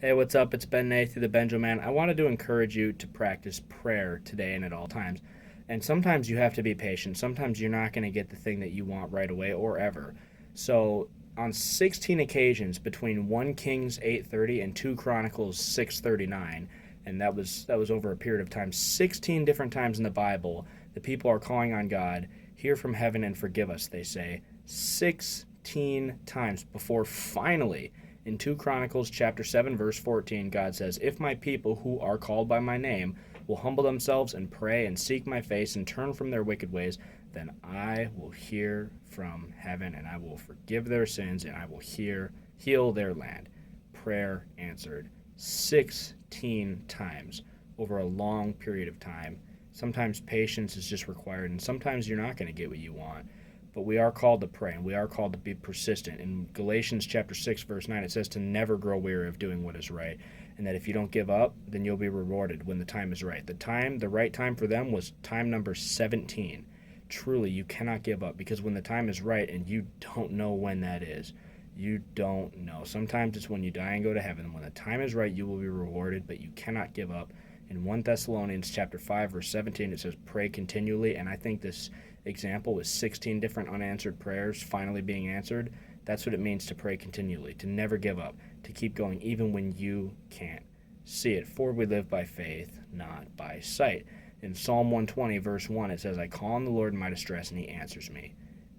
Hey, what's up? It's Ben Nathan, the Benjo Man. I wanted to encourage you to practice prayer today and at all times. And sometimes you have to be patient. Sometimes you're not going to get the thing that you want right away or ever. So, on 16 occasions between 1 Kings 8:30 and 2 Chronicles 6:39, and that was over a period of time, 16 different times in the Bible, the people are calling on God, "Hear from heaven and forgive us," they say. 16 times before finally in 2 Chronicles chapter 7 verse 14, God says, "If my people who are called by my name will humble themselves and pray and seek my face and turn from their wicked ways, then I will hear from heaven and I will forgive their sins and I will heal their land." Prayer answered 16 times over a long period of time. Sometimes patience is just required, and sometimes you're not going to get what you want. But we are called to pray and we are called to be persistent. In Galatians chapter 6 verse 9 it says to never grow weary of doing what is right, and that if you don't give up, then you'll be rewarded when the time is right. The right time for them was time number 17. Truly, you cannot give up, because when the time is right and you don't know when that is, you don't know. Sometimes it's when you die and go to heaven. When the time is right, you will be rewarded, but you cannot give up. In 1 Thessalonians chapter 5 verse 17 it says pray continually, and I think this example with 16 different unanswered prayers finally being answered, that's what it means to pray continually, to never give up, to keep going even when you can't see it. For we live by faith, not by sight. In Psalm 120 verse 1 it says, "I call on the Lord in my distress and he answers me.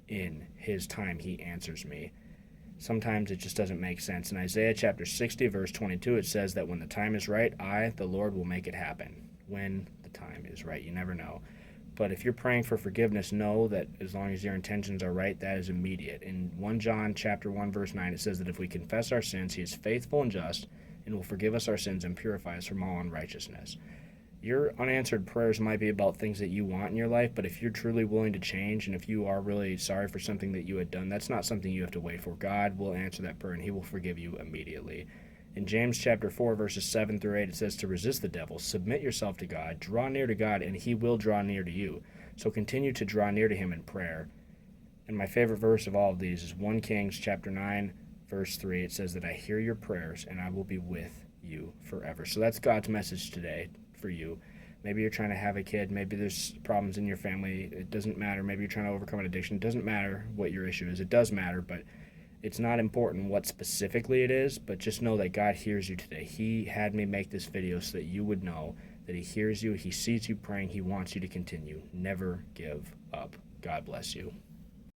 In his time he answers me." Sometimes it just doesn't make sense. In Isaiah chapter 60 verse 22 it says that when the time is right, I, the Lord, will make it happen. When the time is right, you never know. But if you're praying for forgiveness, know that as long as your intentions are right, that is immediate. In 1 John chapter 1 verse 9 it says that if we confess our sins, he is faithful and just and will forgive us our sins and purify us from all unrighteousness. Your unanswered prayers might be about things that you want in your life, but if you're truly willing to change and if you are really sorry for something that you had done, that's not something you have to wait for. God will answer that prayer and he will forgive you immediately. In James chapter 4 verses 7 through 8 it says to resist the devil, submit yourself to God, draw near to God, and he will draw near to you. So continue to draw near to him in prayer. And my favorite verse of all of these is 1 Kings chapter 9 verse 3. It says that I hear your prayers and I will be with you forever. So that's God's message today for you. Maybe you're trying to have a kid, maybe there's problems in your family, it doesn't matter. Maybe you're trying to overcome an addiction, it doesn't matter what your issue is. It does matter, but it's not important what specifically it is, but just know that God hears you today. He had me make this video so that you would know that he hears you, he sees you praying, he wants you to continue. Never give up. God bless you.